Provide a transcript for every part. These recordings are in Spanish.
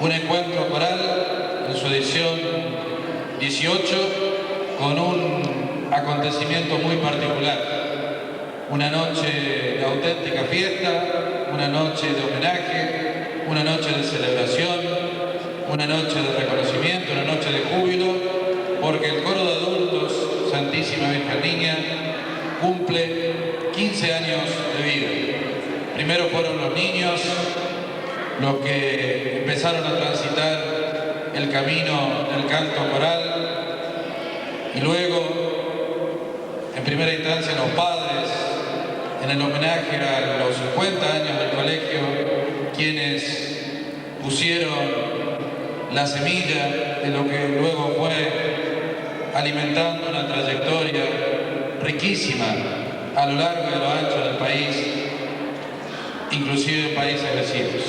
Un encuentro coral en su edición 18 con un acontecimiento muy particular. Una noche de auténtica fiesta, una noche de homenaje, una noche de celebración, una noche de reconocimiento, una noche de júbilo, porque el coro de adultos Santísima Virgen Niña cumple 15 años de vida. Primero fueron los niños los que empezaron a transitar el camino del canto coral y luego, en primera instancia, los padres, en el homenaje a los 50 años del colegio, quienes pusieron la semilla de lo que luego fue alimentando una trayectoria riquísima a lo largo y a lo ancho del país, inclusive en países vecinos.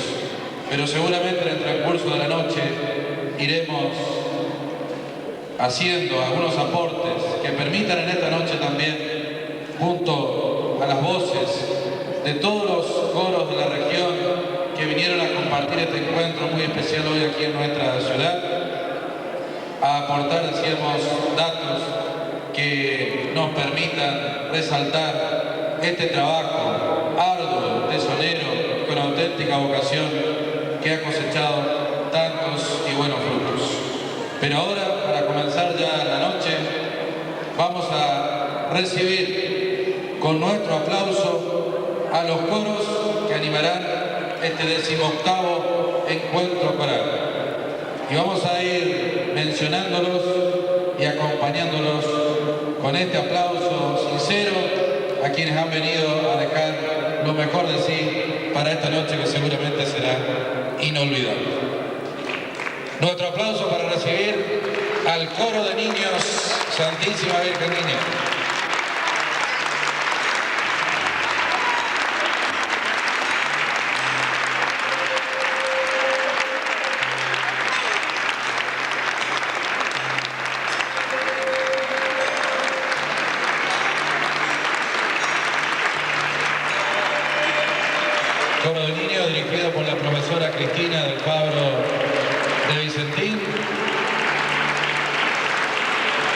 Pero seguramente en el transcurso de la noche iremos haciendo algunos aportes que permitan en esta noche también, junto a las voces de todos los coros de la región que vinieron a compartir este encuentro muy especial hoy aquí en nuestra ciudad, a aportar, decíamos, datos que nos permitan resaltar este trabajo arduo, tesonero, con auténtica vocación que ha cosechado tantos y buenos frutos. Pero ahora, para comenzar ya la noche, vamos a recibir con nuestro aplauso a los coros que animarán este 18º encuentro coral. Y vamos a ir mencionándolos y acompañándolos con este aplauso sincero a quienes han venido a dejar lo mejor de sí para esta noche que seguramente será inolvidable. Nuestro aplauso para recibir al coro de niños Santísima Virgen Niña. Coro de niños dirigido por la profesora Cristina del Fabro de Vicentín.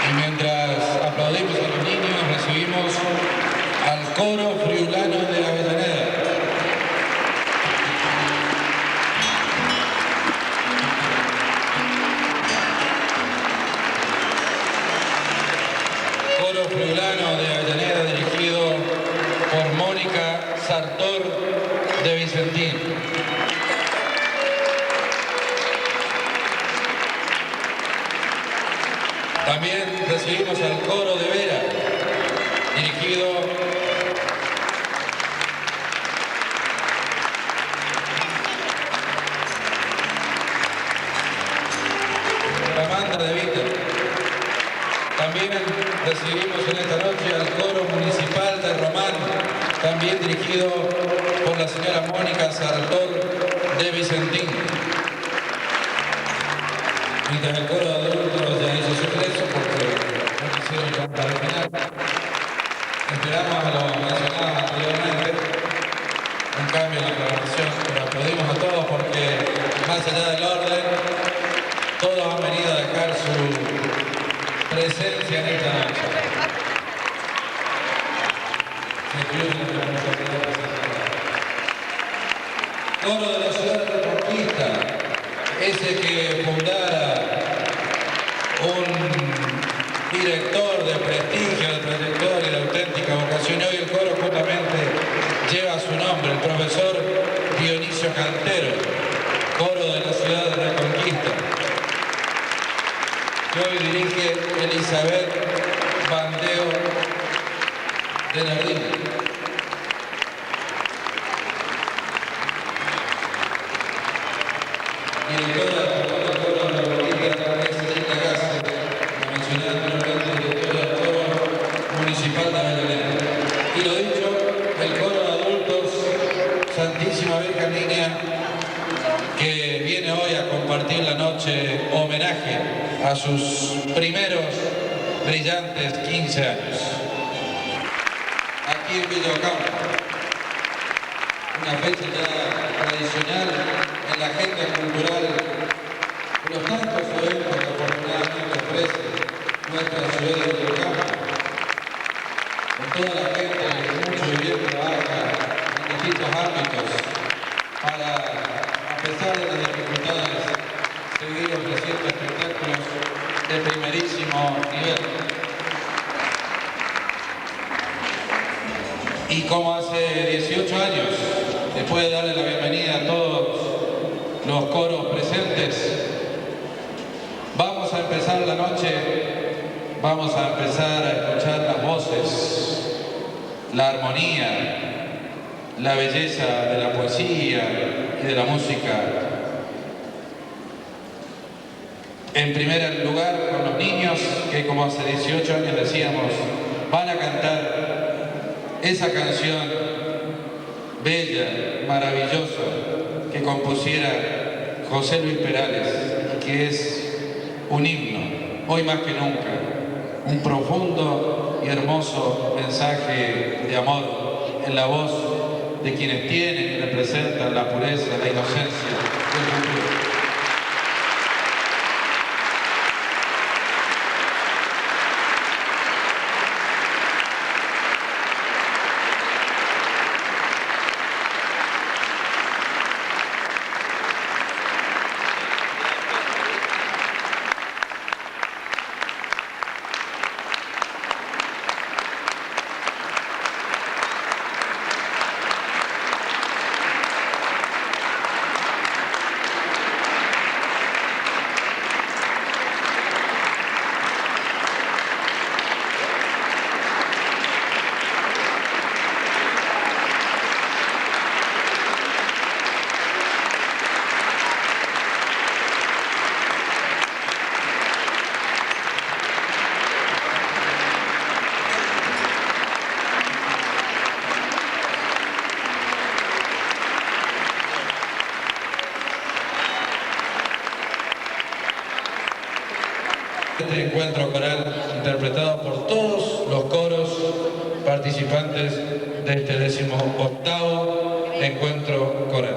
Y mientras aplaudimos a los niños, recibimos al coro friulano de Avellaneda. Coro friulano de Avellaneda dirigido por Mónica Sartor de Vicentín. También recibimos al coro de Vera, dirigido por Amanda de Vita. También recibimos en esta noche al coro municipal de Román, también dirigido por la señora Mónica Sartor de Vicentín. Mientras el coro de adultos ya hizo su ingreso porque no quisieron cantar al final, esperamos a los mencionados anteriormente un cambio en la programación, pero aplaudimos a todos porque más allá del orden, todos han venido a dejar su presencia en esta noche. Coro de la ciudad de Reconquista, ese que fundara un director de prestigio, de trayectoria, de auténtica vocación. Hoy el coro justamente lleva su nombre, el profesor Dionisio Cantero, coro de la ciudad de Reconquista, que hoy dirige Elizabeth Bandeo de Nardini. Y el coro de la Reconquista es Elena Gase, la mencionada anteriormente, directora del coro municipal de Avellaneda. Y lo dicho, el coro de adultos Santísima Virgen Niña, que viene hoy a compartir la noche homenaje a sus primeros brillantes 15 años. Aquí en Villa Ocampo, una fecha ya tradicional en la agenda cultural para, a pesar de las dificultades, seguir ofreciendo espectáculos de primerísimo nivel. Y como hace 18 años, después de darle la bienvenida a todos los coros presentes, vamos a empezar la noche, vamos a empezar a escuchar las voces, la armonía, la belleza de la poesía y de la música. En primer lugar, con los niños que, como hace 18 años decíamos, van a cantar esa canción bella, maravillosa, que compusiera José Luis Perales, que es un himno, hoy más que nunca, un profundo y hermoso mensaje de amor en la voz de quienes tienen y representan la pureza, la inocencia del futuro. Este encuentro coral interpretado por todos los coros participantes de este 18º encuentro coral.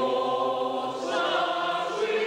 Magnimosa, sui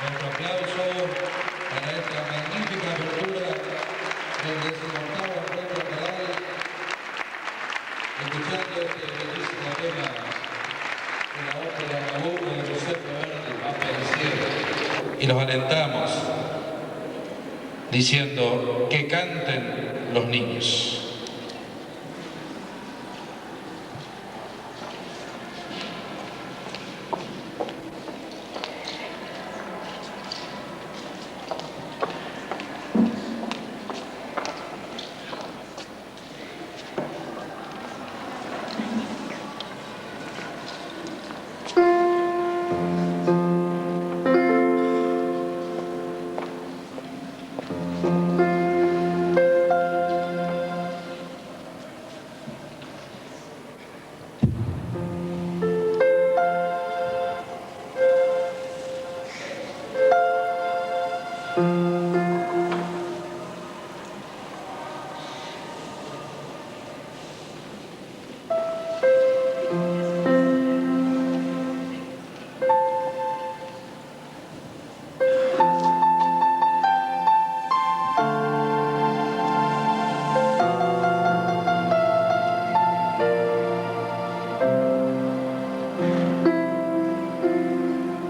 Nuestro aplauso para esta magnífica apertura del 18º encuentro coral, escuchando este bellísimo tema de la ópera Nabucco de Giuseppe Verdi, Mapa del Cielo. Y los alentamos diciendo que canten los niños.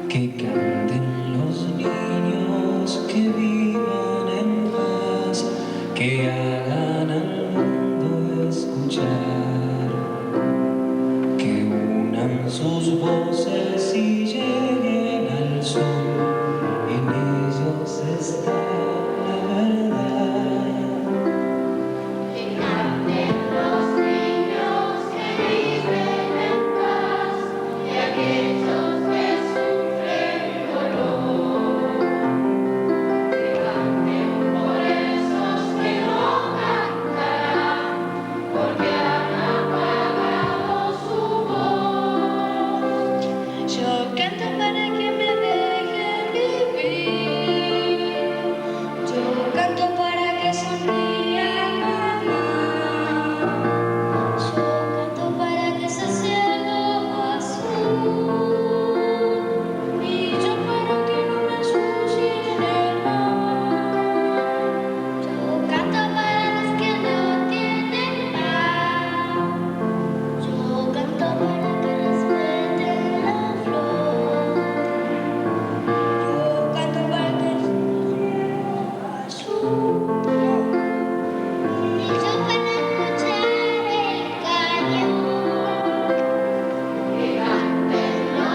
Que canten los niños, que vivan en paz, que hagan al mundo escuchar, que unan sus voces y lleguen al sol, en ellos está la verdad. Que canten los niños, que viven en paz, y aquellos que sufren dolor. Que canten por esos que no cantarán, porque han apagado su voz. Yo canto para que me dejen vivir. Yo canto para que sonrían más. Yo canto para que ese cielo azul, y yo para que no me ensucien el mar. Yo canto para los que no tienen paz. Yo canto para que respeten la flor. Yo canto para que el cielo azul, y yo para escuchar el cañón. Que canten los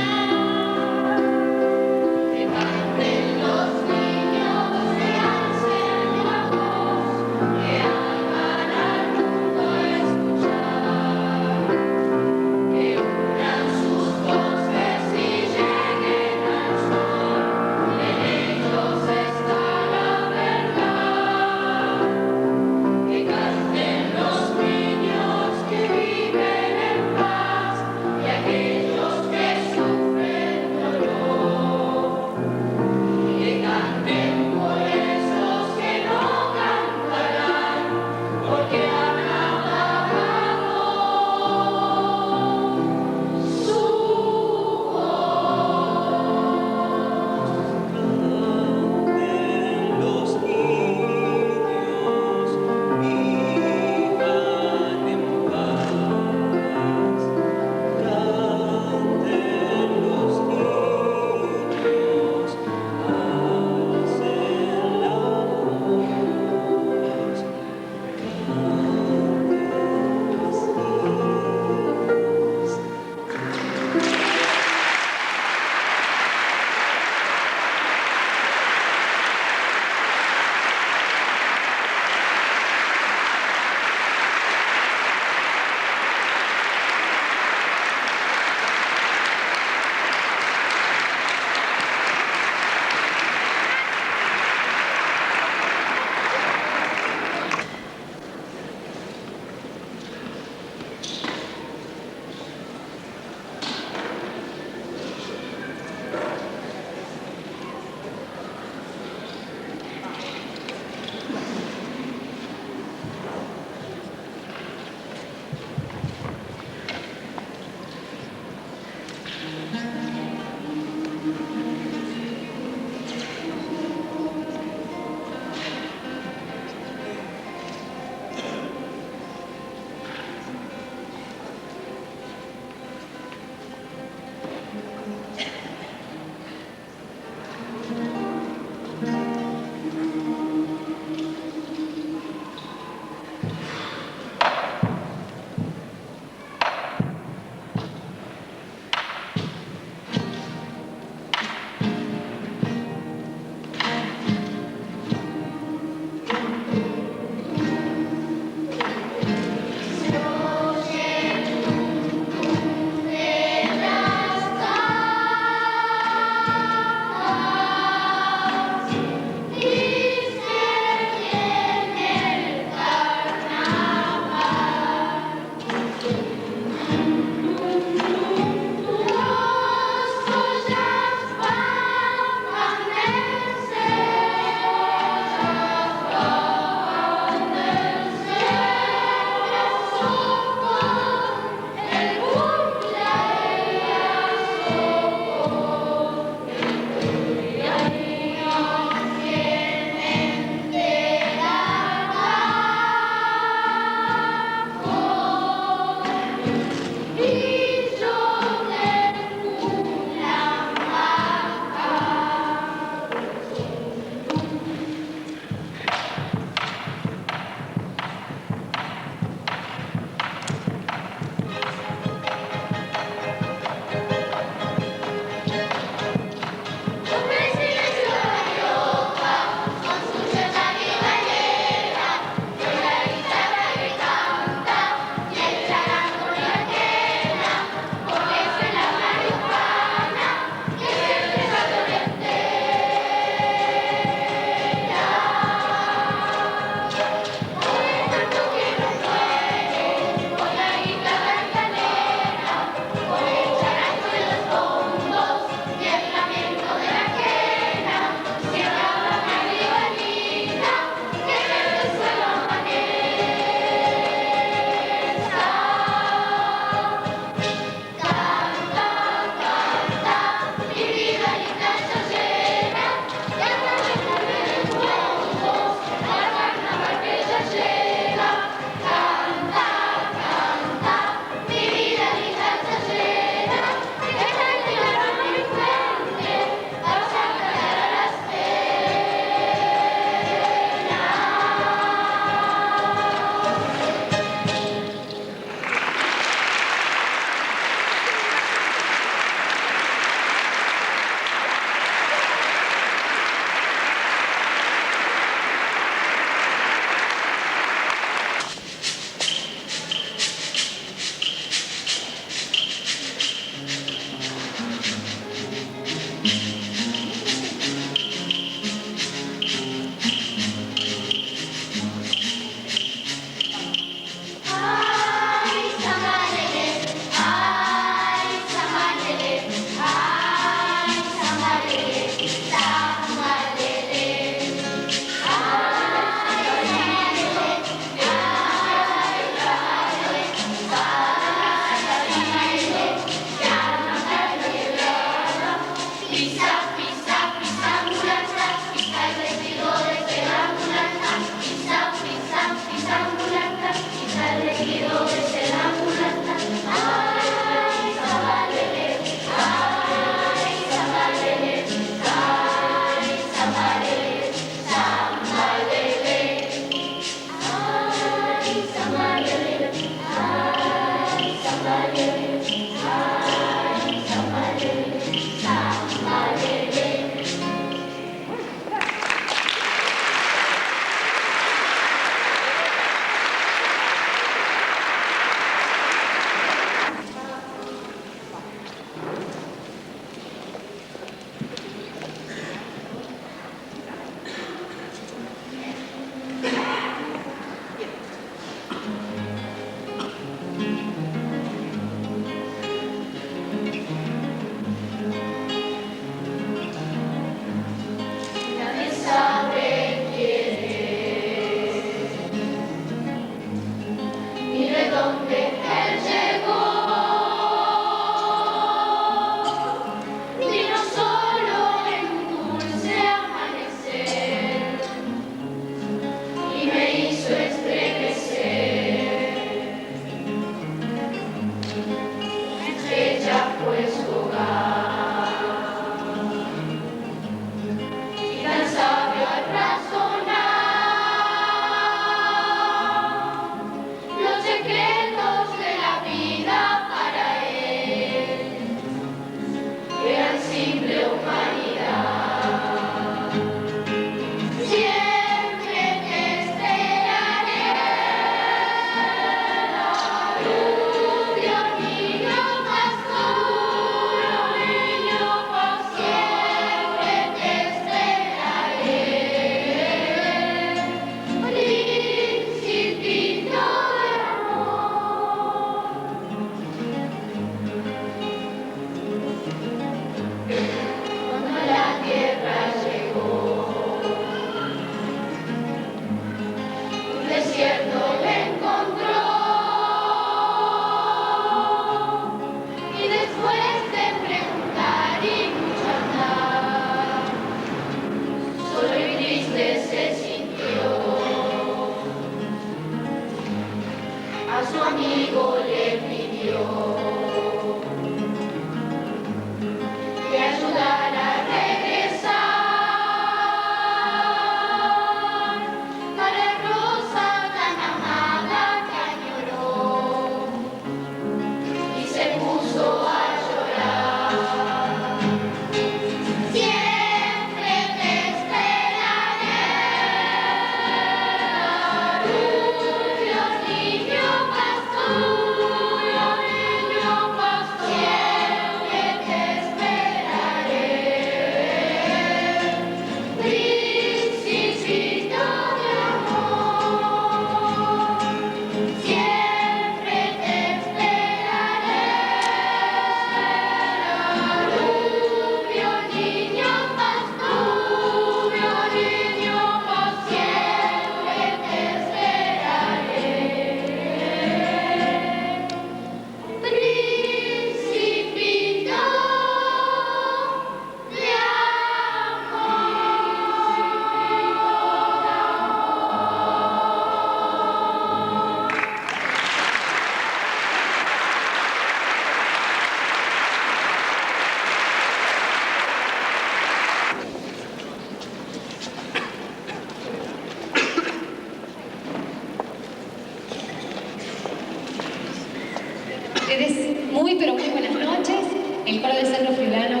el coro del Centro Friulano,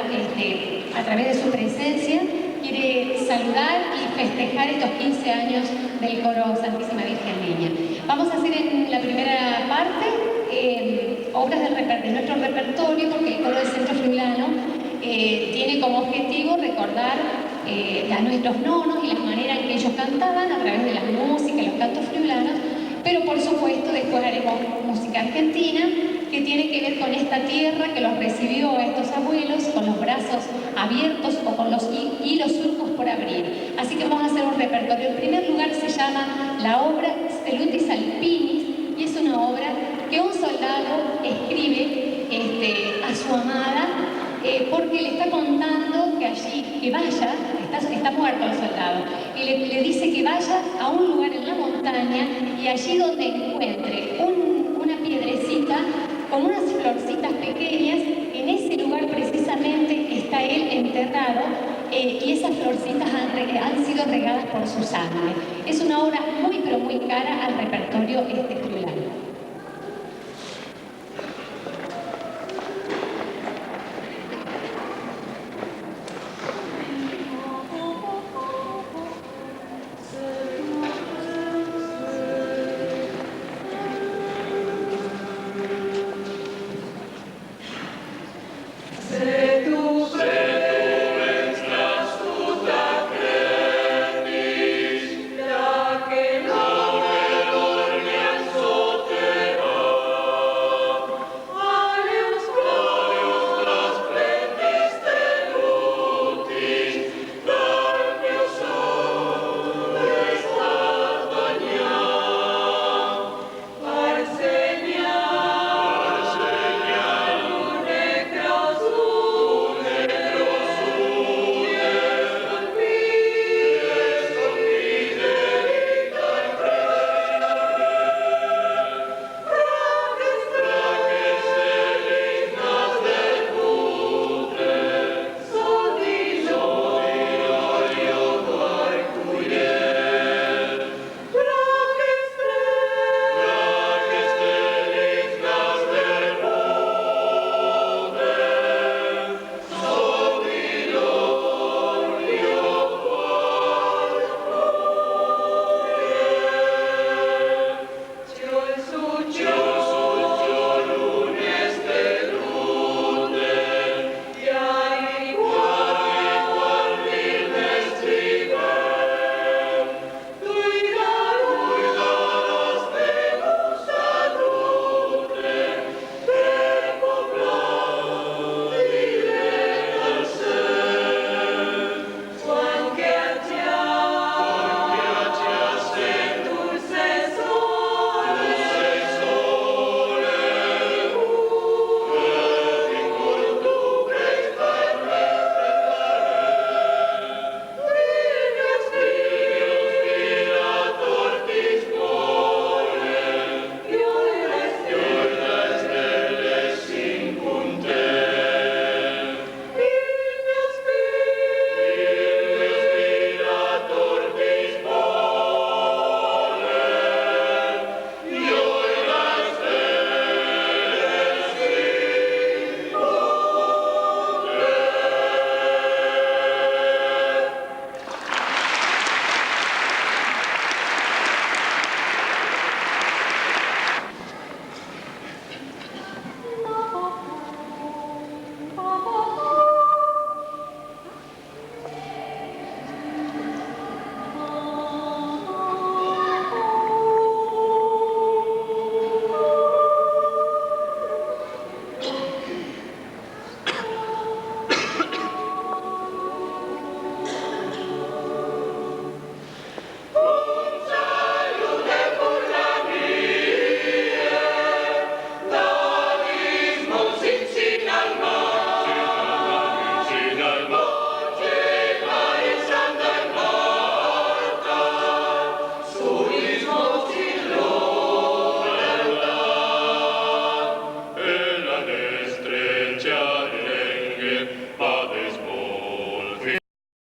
a través de su presencia, quiere saludar y festejar estos 15 años del coro Santísima Virgen Niña. Vamos a hacer en la primera parte obras de nuestro repertorio, porque el coro del Centro Friulano tiene como objetivo recordar a nuestros nonos y la manera en que ellos cantaban a través de la música, los cantos friulanos, pero por supuesto después haremos música argentina que tiene que ver con esta tierra que los recibió a estos abuelos con los brazos abiertos o con los hilos surcos por abrir. Así que vamos a hacer un repertorio. En primer lugar se llama la obra Stelutis Alpinis y es una obra que un soldado escribe a su amada porque le está contando que allí, que vaya, está muerto el soldado, y le dice que vaya a un lugar en la montaña y allí donde encuentre una piedrecita con unas florcitas pequeñas, en ese lugar precisamente está él enterrado y esas florcitas han sido regadas por su sangre. Es una obra muy pero muy cara al repertorio friulano.